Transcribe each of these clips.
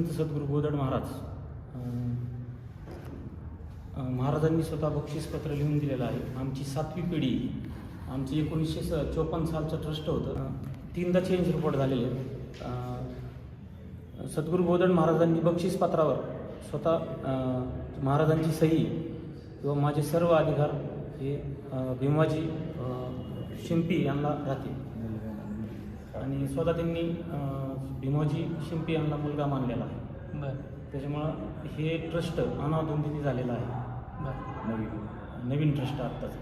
संत सद्गुरू गोदड महाराज महाराजांनी स्वतः बक्षीसपत्र लिहून दिलेलं आहे. आमची 7वी पिढी, आमची 1954 सालचं ट्रस्ट होतं. 3दा चेंज रिपोर्ट झालेले. सद्गुरू गोदड महाराजांनी बक्षीसपत्रावर स्वतः महाराजांची सही व माझे सर्व अधिकार हे भीमाजी शिंपी यांना राहतील आणि स्वतः त्यांनी भीमाजी शिंपी यांना मुलगा मानलेला आहे. बरं. त्याच्यामुळं हे ट्रस्ट अनादोंदिनी झालेलं आहे. नवीन ट्रस्ट आत्ताच.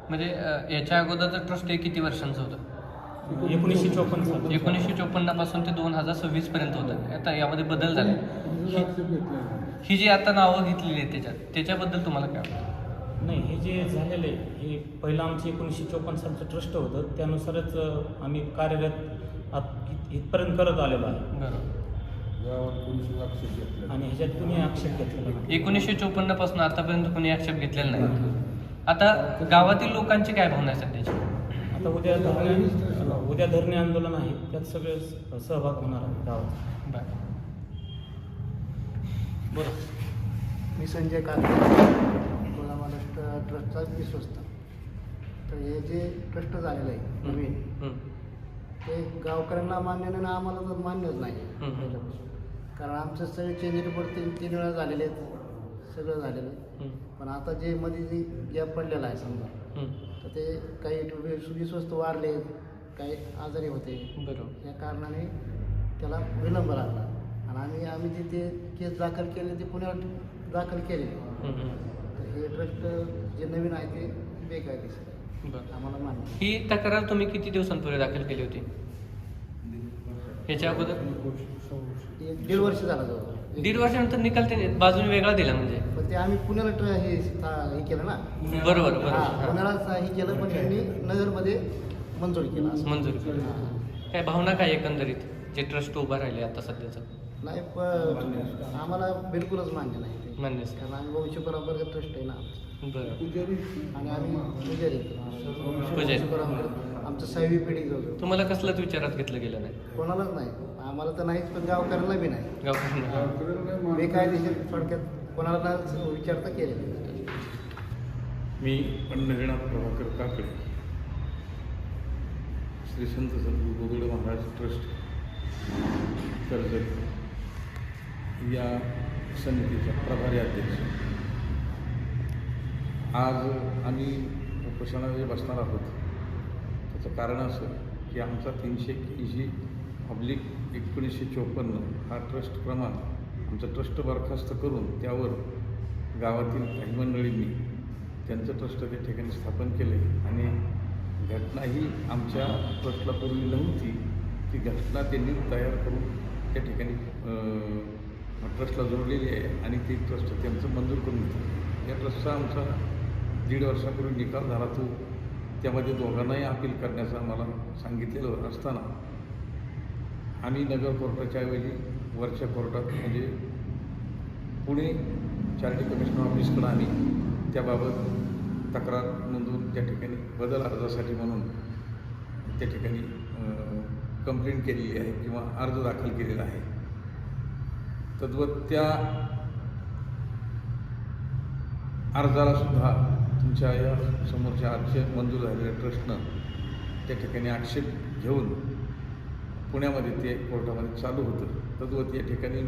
म्हणजे याच्या अगोदरचं ट्रस्ट हे किती वर्षांचं होतं? 1954 साल. 1954 पासून ते 2026 पर्यंत होतं. आता यामध्ये बदल झाले. ही जी आता नावं घेतलेली आहेत त्याच्याबद्दल तुम्हाला काय वाटतं? नाही, हे जे झालेलं आहे हे पहिलं आमचं 1954 सालचं ट्रस्ट होतं. त्यानुसारच आम्ही कार्यरत इथपर्यंत करत आलेलो आहे. बरोबर. आणि ह्याच्यात कुणी आक्षेप घेतलेला नाही. 1954 पासून आतापर्यंत कोणी आक्षेप घेतलेला नाही. आता गावातील लोकांची काय भावना आहे सध्याची? आता उद्या धरणे आंदोलन आहे, त्यात सगळे सहभाग होणार आहे गावात. बरं. मी संजय काकडे, कोळा महाराष्ट्र ट्रस्टचा विश्वस्त. तर हे जे ट्रस्ट झालेलं आहे नवीन, ते गावकऱ्यांना मान्य नाही ना, आम्हाला तर मान्यच नाही पहिल्यापासून. कारण आमचं सगळे चेंज रिपोर्ट 3 वेळा झालेले आहेत, सगळं झालेलं आहे. पण आता जे मध्ये जे गॅप पडलेला आहे समजा, तर ते काही विश्वस्त वारले, काही आजारी होते. बरोबर. या कारणाने त्याला विलंब लागला आणि आम्ही जे ते केस दाखल केले ते पुण्यात दाखल केले. तर हे ट्रस्ट जे नवीन आहे ते बेकायदेशीर आहे, आम्हाला मान्य. ही तक्रार तुम्ही किती दिवसांपूर्वी दाखल केली होती? ह्याच्या अगोदर 1.5 वर्ष झाला जवळ. 1.5 वर्षानंतर निकाल ते बाजूने वेगळा दिला म्हणजे? पण ते आम्ही पुण्याला हे केलं ना. बरोबर. पुण्याला हे केलं, पण त्यांनी नगरमध्ये मंजूर केलं. मंजूर केलं. काय भावना काय एकंदरीत जे ट्रस्ट उभा राहिले आता सध्याचं? नाही, पण आम्हाला बिलकुलच मान्य नाही ते. मान्य. कारण आम्ही वंशी परंपरा ट्रस्ट आहे ना. बरं. आणि आम्ही पुजारी आमचं 6वी पिढी जवळ. तुम्हाला कसलंच विचारात घेतलं गेलं नाही? कोणालाच नाही, आम्हाला तर नाहीच, पण गावकऱ्यांना बी नाही. गावकऱ्यांना बेकायदेशीर थोडक्यात कोणाला विचारता केले. मी पंढरीनाथ प्रभाकर काकडे, श्री संत सद्गुरू गोदड महाराज ट्रस्ट कर्जत या समितीचा प्रभारी अध्यक्ष. आज आम्ही उपोषणाला बसणार आहोत. त्याचं कारण असं की आमचा 381/1954 हा ट्रस्ट क्रमांक आमचा ट्रस्ट बरखास्त करून त्यावर गावातील काही मंडळींनी त्यांचं ट्रस्ट त्या ठिकाणी स्थापन केलं आहे. आणि घटना ही आमच्या ट्रस्टला पूर्वी नव्हती, ती घटना त्यांनी तयार करून त्या ठिकाणी ट्रस्टला जोडलेली आहे आणि ती ट्रस्ट त्यांचं मंजूर करून घेतलं. या ट्रस्टचा आमचा 1.5 वर्षापूर्वी निकाल झाला. तो त्यामध्ये दोघांनाही अपील करण्याचं आम्हाला सांगितलेलं असताना आम्ही नगर कोर्टाच्या ऐवजी वरच्या कोर्टात म्हणजे पुणे चॅरिटी कमिशनर ऑफिसकडं आम्ही त्याबाबत तक्रार नोंदवून त्या ठिकाणी बदल अर्जासाठी म्हणून त्या ठिकाणी कंप्लेंट केलेली आहे किंवा अर्ज दाखल केलेला आहे. तद्वत त्या अर्जालासुद्धा तुमच्या या समोरच्या आजचे मंजूर झालेल्या ट्रस्टनं त्या ठिकाणी आक्षेप घेऊन पुण्यामध्ये ते कोर्टामध्ये चालू होतं. तद्वत या ठिकाणी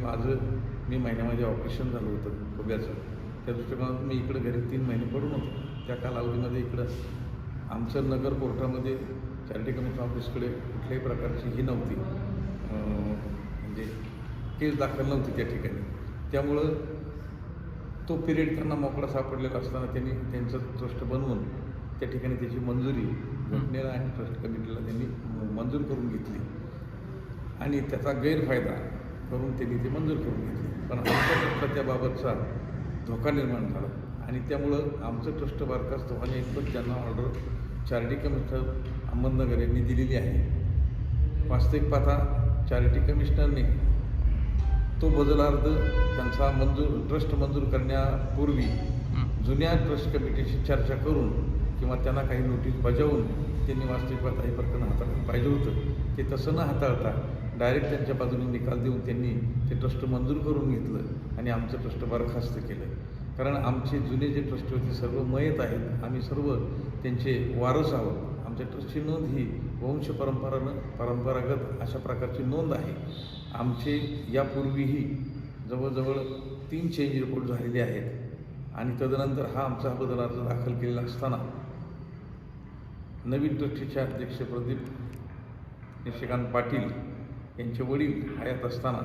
मी महिन्यामध्ये ऑपरेशन झालं होतं खोब्याचं. त्या दृष्टिकोनातून मी इकडं घरी 3 महिने पडून होतो. त्या कालावधीमध्ये इकडं आमचं नगर कोर्टामध्ये चॅरिटी कमिशनर ऑफिसकडे कुठल्याही प्रकारची ही नव्हती, म्हणजे केस दाखल नव्हती त्या ठिकाणी. त्यामुळं तो पिरियड त्यांना मोकळा सापडलेला असताना त्यांनी त्यांचं ट्रस्ट बनवून त्या ठिकाणी त्याची मंजुरी घटनेला आणि ट्रस्ट कमिटीला त्यांनी मंजूर करून घेतली आणि त्याचा गैरफायदा करून त्यांनी ते मंजूर करून घेतले. पण आमच्या ट्रस्टला त्याबाबतचा धोका निर्माण झाला आणि त्यामुळं आमचं ट्रस्ट बरखास्त होण्याइतपत त्यांना ऑर्डर चॅरिटी कमिशनर अहमदनगर यांनी दिलेली आहे. वास्तविक पाहता चॅरिटी कमिशनरने तो बदल अर्ज त्यांचा ट्रस्ट मंजूर करण्यापूर्वी जुन्या ट्रस्ट कमिटीशी चर्चा करून किंवा त्यांना काही नोटीस बजावून त्यांनी वास्तविक पाहता हे प्रकरण हाताळलं पाहिजे होतं. ते तसं न हाताळता डायरेक्ट त्यांच्या बाजूने निकाल देऊन त्यांनी ते ट्रस्ट मंजूर करून घेतलं आणि आमचं ट्रस्ट बरखास्त केलं. कारण आमचे जुने जे ट्रस्ट होते सर्व मयत आहेत, आम्ही सर्व त्यांचे वारस आहोत. आमच्या ट्रस्टची नोंद ही परंपरागत अशा प्रकारची नोंद आहे. आमचे यापूर्वीही जवळजवळ 3 चेंज रिपोर्ट झालेले आहेत आणि तदनंतर हा आमचा बदल अर्ज दाखल केलेला असताना नवीन ट्रस्टीचे अध्यक्ष प्रदीप निशिकांत पाटील यांचे वडील हयात असताना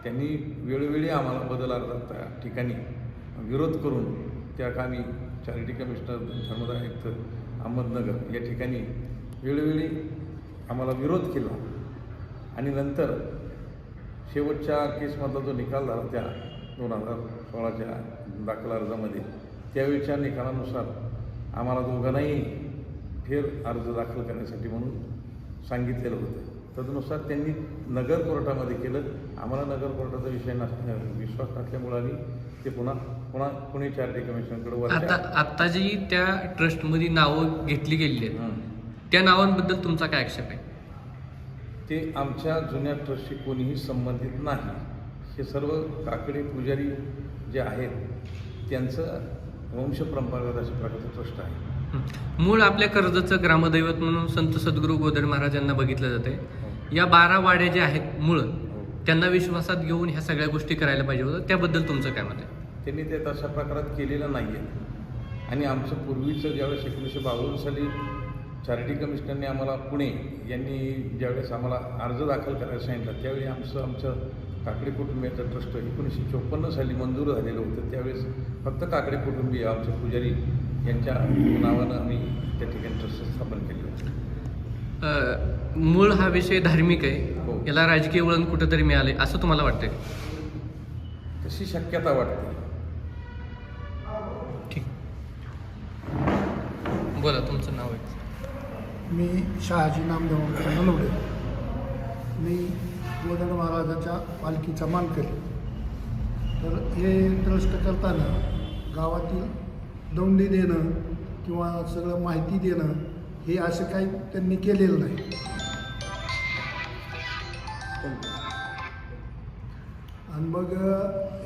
त्यांनी वेळोवेळी आम्हाला बदल अर्जाच्या ठिकाणी विरोध करून त्या कामी चॅरिटी कमिशनर धर्मदाय आयुक्त अहमदनगर या ठिकाणी वेळोवेळी आम्हाला विरोध केला आणि नंतर शेवटच्या केसमधला जो निकाल झाला त्या 2016च्या दाखल अर्जामध्ये त्यावेळच्या निकालानुसार आम्हाला दोघांनाही फेर अर्ज दाखल करण्यासाठी म्हणून सांगितलेलं होतं. तदनुसार त्यांनी नगर कोर्टामध्ये केलं. आम्हाला नगर कोर्टाचा विषय विश्वास नसल्यामुळे आम्ही ते पुणे चॅरिटी कमिशनकडे आता जी त्या ट्रस्टमध्ये नावं घेतली गेलेली आहेत त्या नावांबद्दल तुमचा काय आक्षेप आहे? ते आमच्या जुन्या ट्रस्टशी कोणीही संबंधित नाही. हे सर्व काकडे पुजारी जे आहेत त्यांचं वंशपरंपरागत अशा प्रकारचं ट्रस्ट आहे. मूळ आपल्या कर्जतचं ग्रामदैवत म्हणून संत सद्गुरू गोदड महाराजांना बघितलं जाते. या 12 वाड्या ज्या आहेत मूळ त्यांना विश्वासात घेऊन ह्या सगळ्या गोष्टी करायला पाहिजे होतं, त्याबद्दल तुमचं काय मत आहे? त्यांनी ते तशा प्रकारात केलेलं नाही आहे. आणि आमचं पूर्वीचं ज्यावेळेस 1952 साली चॅरिटी कमिशनरने आम्हाला पुणे यांनी ज्यावेळेस आम्हाला अर्ज दाखल करायला सांगितलं त्यावेळी आमचं काकडे कुटुंबियाचं ट्रस्ट 1954 साली मंजूर झालेलं होतं. त्यावेळेस फक्त काकडे कुटुंबीय आमचे पुजारी यांच्या नावानं आम्ही त्या ठिकाणी ट्रस्ट स्थापन केले होते. मूळ हा विषय धार्मिक आहे, हो. याला राजकीय वळण कुठंतरी मिळाले असं तुम्हाला वाटतंय? तशी शक्यता वाटते. ठीक, बोला तुमचं नाव आहे. मी शहाजी नामदेव नलवडे. मी गोदड महाराजाच्या पालखीचा मानकरी. तर हे ट्रस्ट करताना गावातील दौंडी देणं किंवा सगळं माहिती देणं हे असं काही त्यांनी केलेलं नाही. आणि मग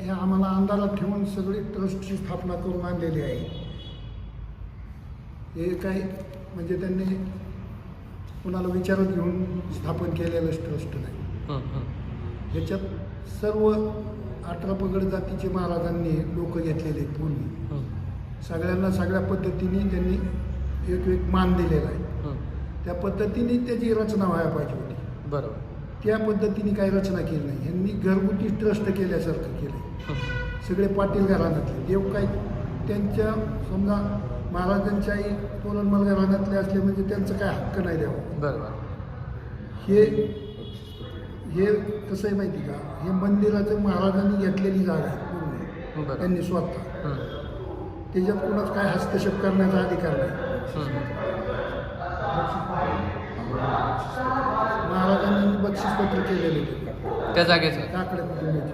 हे आम्हाला अंधारात ठेवून सगळी ट्रस्टची स्थापना करून आणलेली आहे. हे काही म्हणजे त्यांनी कुणाला विचारात घेऊन स्थापन केलेलं ट्रस्ट नाही. ह्याच्यात सर्व 18 पगड जातीचे महाराजांनी लोक घेतलेले आहेत पूर्वी. सगळ्यांना सगळ्या पद्धतीने त्यांनी एक मान दिलेला आहे. त्या पद्धतीने त्याची रचना व्हायला पाहिजे होती. बरोबर. त्या पद्धतीने काही रचना केली नाही. यांनी घरगुती ट्रस्ट केल्यासारखं केलं. सगळे पाटील घराण्यातले देव काय त्यांच्या समजा महाराजांच्याही तोरणमल घराण्यातले असले म्हणजे त्यांचं काय हक्क नाही द्यावा. बरोबर. हे कसं आहे माहिती का, हे मंदिराचं महाराजांनी घेतलेली जागा आहे पूर्ण. त्यांनी स्वतः त्याच्यात कोणाच काय हस्तक्षेप करण्याचा अधिकार नाही. महाराजांनी बक्षीसपत्र केलेले त्या जागेचं काकडे कुटुंबाचे.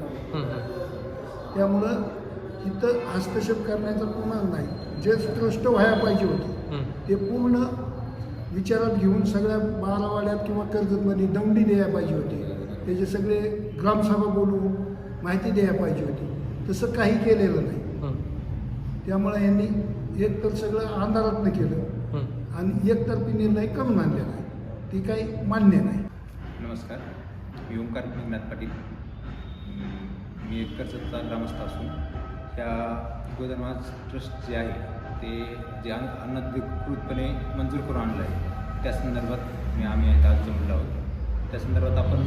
त्यामुळं इथं हस्तक्षेप करण्याचा कोणाच नाही. जे ट्रस्ट व्हायला पाहिजे होते ते पूर्ण विचारात घेऊन सगळ्या 12 वाड्यात किंवा कर्जतमध्ये दौंडी द्यायला पाहिजे होती. त्याचे सगळे ग्रामसभा बोलवून माहिती द्यायला पाहिजे होती. तसं काही केलेलं नाही. त्यामुळे यांनी एकतर सगळं अंधारातनं केलं आणि एकतर्फी निर्णय करून आणलेला आहे. ती काही मान्य नाही. नमस्कार, मी ओंकार निघनाथ पाटील. मी एक कर्जतचा ग्रामस्थ असून त्या गोदड महाराज ट्रस्ट जे आहे ते जे अनधिकृतपणे मंजूर करून आणलं आहे त्या संदर्भात आम्ही आज जमलो आहोत. त्या संदर्भात आपण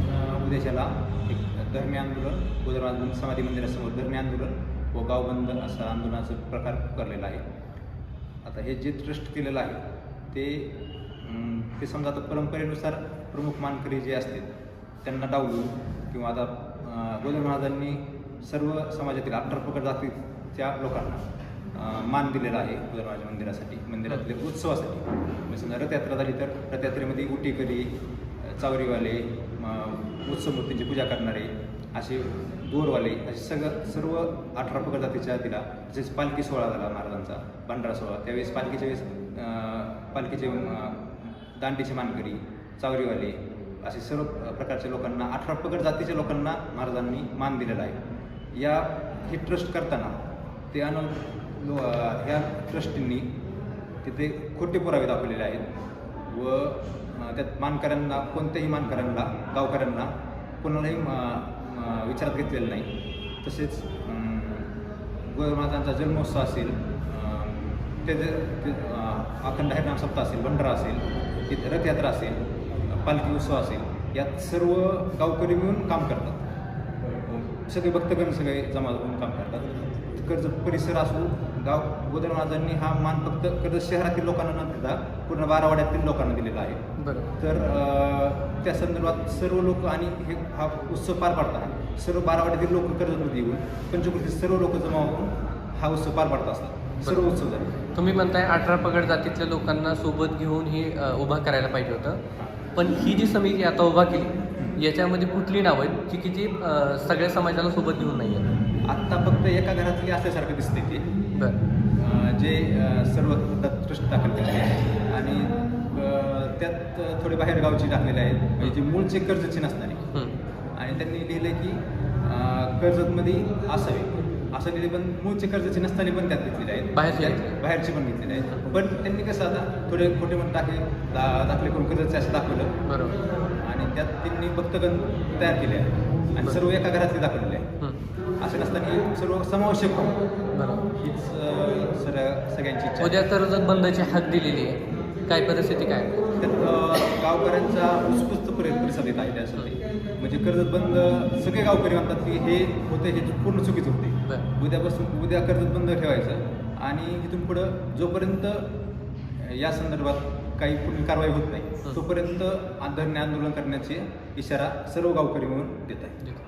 उद्याच्याला एक धर्मी आंदोलन गोदड महाराज समाधी मंदिरासमोर धर्मी आंदोलन व गावबंद असा आंदोलनाचा प्रकार करलेला आहे. आता हे जे ट्रस्ट केलेलं आहे ते समजा आता परंपरेनुसार प्रमुख मानकरी जे असतील त्यांना डावलून किंवा आता गोदड महाराजांनी सर्व समाजातील 18 पगड जातीच्या लोकांना मान दिलेला आहे गोदड महाराज मंदिरासाठी, मंदिरातल्या उत्सवासाठी. म्हणजे समजा रथयात्रा झाली तर रथयात्रेमध्ये उटीकरी, चावरीवाले, उत्सव मूर्तींची पूजा करणारे, असे दोरवाले, असे सर्व 18 पगड जातीच्या तिला. तसेच पालखी सोहळा झाला महाराजांचा, भंडारा सोहळा. त्यावेळेस पालखीच्या वेळेस पालखीचे दांडीचे मानकरी, चावरीवाले, असे सर्व प्रकारच्या लोकांना 18 पगड जातीच्या लोकांना महाराजांनी मान दिलेला आहे. हे ट्रस्ट करताना ते ह्या ट्रस्टींनी तिथे खोटे पुरावे दाखवलेले आहेत व त्यात मानकऱ्यांना, कोणत्याही मानकऱ्यांना, गावकऱ्यांना कोणालाही विचारात घेतलेलं नाही. तसेच गोदर महाराजांचा जन्मोत्सव असेल, अखंड हरिनाम सप्ताह असेल, भंडारा असेल, तिथे रथयात्रा असेल, पालखी उत्सव असेल, यात सर्व गावकरी मिळून काम करतात. सगळे भक्तगण सगळे जमा होऊन काम करतात. कर्जत परिसर असो, गोदर महाराजांनी हा मान फक्त कर्जत शहरातील लोकांना न देता पूर्ण 12 वाड्यातील लोकांना दिलेला आहे. बरोबर. तर त्या संदर्भात सर्व लोक आणि हा उत्सव पार पाडताना सर्व 12 वाड्यातील लोक कर्जतमध्ये येऊन पंचकृतीत सर्व लोक जमा होऊन हा उत्सव पार पाडत असतात. सर्व उत्सव झाले. तुम्ही म्हणताय 18 पगड जातीतल्या लोकांना सोबत घेऊन हे उभा करायला पाहिजे होतं, पण ही जी समिती आता उभा केली याच्यामध्ये कुठली नावं आहेत जी की जी सगळ्या समाजाला सोबत घेऊन नाही आहेत? आत्ता फक्त एका घरातली असल्यासारखं दिसते ते, बरं. जे सर्व ट्रस्ट दाखल केलेले आहेत आणि त्यात थोडे बाहेर गावचे टाकलेले आहेत, म्हणजे जे मूळचे कर्जतचे नसणारे. आणि त्यांनी लिहिले की कर्जतमध्ये असावे असं लिहिले, पण मूळचे कर्जतचे नसताना पण त्यात घेतलेले आहेत, बाहेरचे पण घेतलेले आहेत. पण त्यांनी कसं आता थोडे खोटे म्हणून दाखले करून कर्जतचे असं दाखवलं. बरोबर. आणि त्यात त्यांनी भक्तगण तयार केले आहे आणि सर्व एका घरातले दाखवलेले आहे. असं नसताना सर्व समावेशक हीच सगळ्यांची इच्छा. उद्या कर्जत बंदची हाक दिलेली आहे, काय परिस्थिती काय? त्यात गावकऱ्यांचा उत्स्फूर्त प्रतिसाद येत आहे त्यासाठी. म्हणजे कर्जत बंद सगळे गावकरी म्हणतात की हे होते, हे पूर्ण चुकीचं होते. उद्या कर्जत बंद ठेवायचं आणि इथून पुढं जोपर्यंत या संदर्भात काही पुढील कारवाई होत नाही तोपर्यंत धरणे आंदोलन करण्याचे इशारा सर्व गावकरी म्हणून देत आहे.